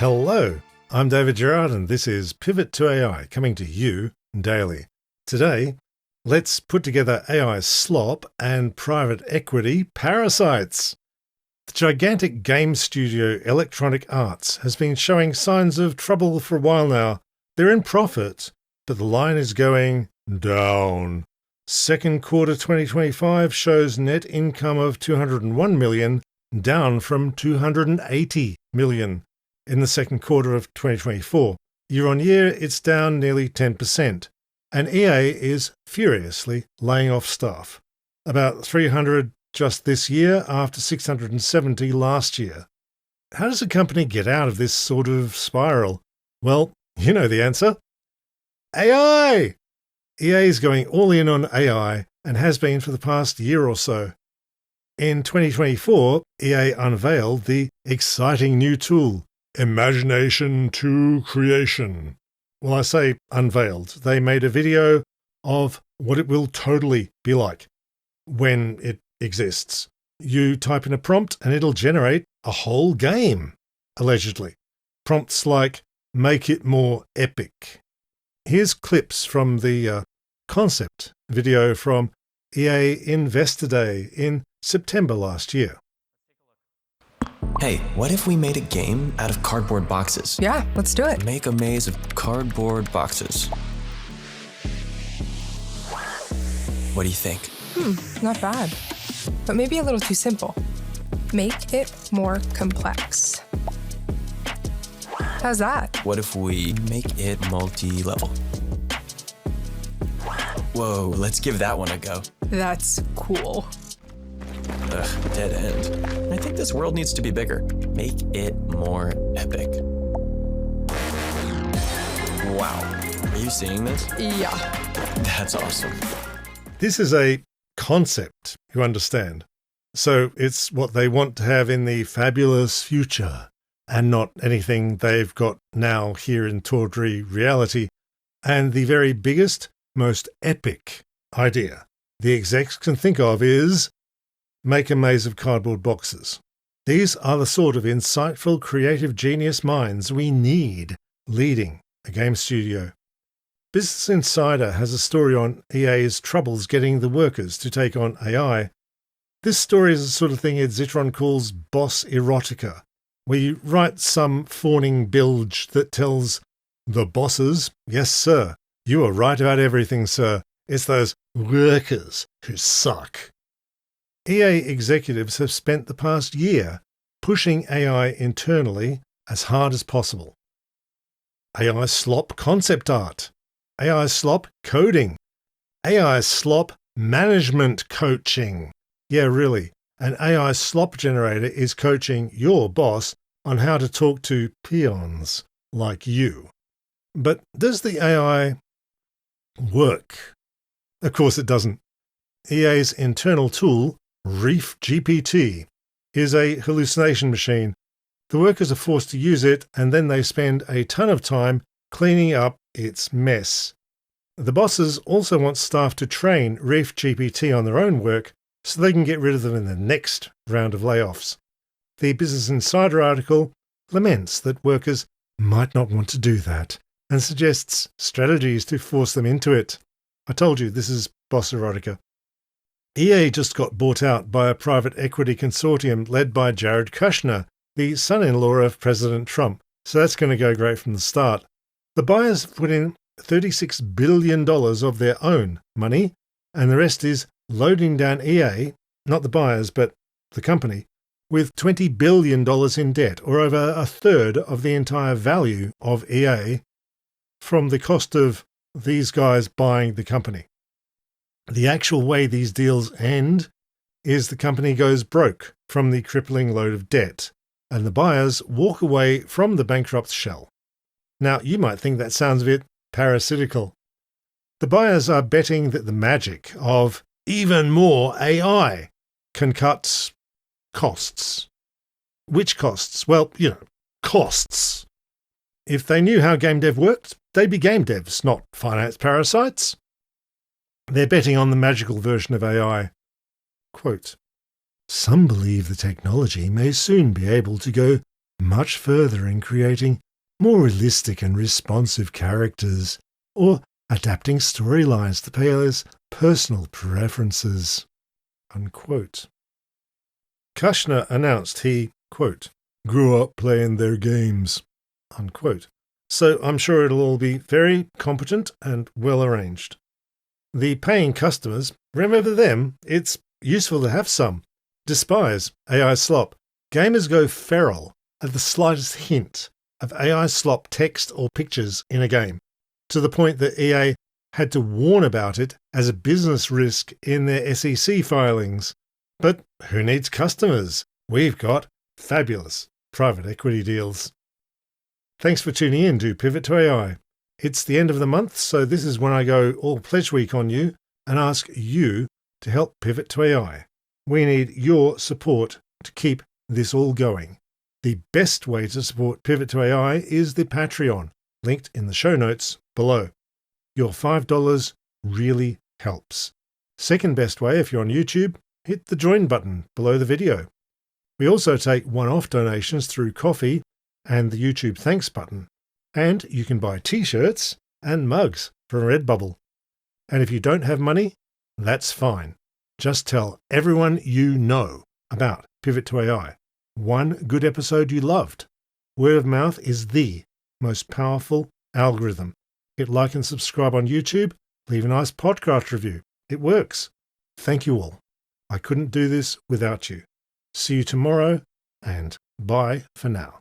Hello, I'm David Gerard and this is Pivot to AI coming to you daily. Today, let's put together AI slop and private equity parasites. The gigantic game studio Electronic Arts has been showing signs of trouble for a while now. They're in profit, but the line is going down. Second quarter 2025 shows net income of $201 million, down from $280 million in the second quarter of 2024. Year on year, it's down nearly 10%, and EA is furiously laying off staff. About 300 just this year after 670 last year. How does a company get out of this sort of spiral? Well, you know the answer. AI! EA is going all in on AI and has been for the past year or so. In 2024, EA unveiled the exciting new tool, Imagination to Creation. Well, I say unveiled. They made a video of what it will totally be like when it exists. You type in a prompt and it'll generate a whole game, allegedly. Prompts like, make it more epic. Here's clips from the concept video from EA Investor Day in September last year. Hey, what if we made a game out of cardboard boxes? Yeah, let's do it. Make a maze of cardboard boxes. What do you think? Not bad. But maybe a little too simple. Make it more complex. How's that? What if we make it multi-level? Whoa, let's give that one a go. That's cool. Ugh, dead end. I think this world needs to be bigger. Make it more epic. Wow. Are you seeing this? Yeah. That's awesome. This is a concept, you understand. So it's what they want to have in the fabulous future and not anything they've got now here in tawdry reality. And the very biggest, most epic idea the execs can think of is make a maze of cardboard boxes. These are the sort of insightful, creative genius minds we need leading a game studio. Business Insider has a story on EA's troubles getting the workers to take on AI. This story is the sort of thing Ed Zitron calls boss erotica, where you write some fawning bilge that tells the bosses, yes sir, you are right about everything sir, it's those workers who suck. EA executives have spent the past year pushing AI internally as hard as possible. AI slop concept art, AI slop coding, AI slop management coaching. Yeah, really, an AI slop generator is coaching your boss on how to talk to peons like you. But does the AI work? Of course it doesn't. EA's internal tool, Reef GPT, is a hallucination machine. The workers are forced to use it and then they spend a ton of time cleaning up its mess. The bosses also want staff to train Reef GPT on their own work so they can get rid of them in the next round of layoffs. The Business Insider article laments that workers might not want to do that and suggests strategies to force them into it. I told you, this is boss erotica. EA just got bought out by a private equity consortium led by Jared Kushner, the son-in-law of President Trump, so that's going to go great from the start. The buyers put in $36 billion of their own money, and the rest is loading down EA, not the buyers, but the company, with $20 billion in debt, or over a third of the entire value of EA, from the cost of these guys buying the company. The actual way these deals end is the company goes broke from the crippling load of debt, and the buyers walk away from the bankrupt shell. Now, you might think that sounds a bit parasitical. The buyers are betting that the magic of even more AI can cut costs. Which costs? Well, costs. If they knew how game dev worked, they'd be game devs, not finance parasites. They're betting on the magical version of AI. Quote, some believe the technology may soon be able to go much further in creating more realistic and responsive characters, or adapting storylines to players' personal preferences." Unquote. Kushner announced he, quote, "grew up playing their games," unquote. So I'm sure it'll all be very competent and well arranged. The paying customers, remember them, it's useful to have some. Despise AI slop. Gamers go feral at the slightest hint of AI slop text or pictures in a game, to the point that EA had to warn about it as a business risk in their SEC filings. But who needs customers? We've got fabulous private equity deals. Thanks for tuning in to Pivot to AI. It's the end of the month, so this is when I go all pledge week on you and ask you to help Pivot to AI. We need your support to keep this all going. The best way to support Pivot to AI is the Patreon, linked in the show notes below. Your $5 really helps. Second best way, if you're on YouTube, hit the join button below the video. We also take one-off donations through Ko-fi and the YouTube thanks button. And you can buy t-shirts and mugs from Redbubble. And if you don't have money, that's fine. Just tell everyone you know about Pivot to AI. One good episode you loved. Word of mouth is the most powerful algorithm. Hit like and subscribe on YouTube. Leave a nice podcast review. It works. Thank you all. I couldn't do this without you. See you tomorrow, and bye for now.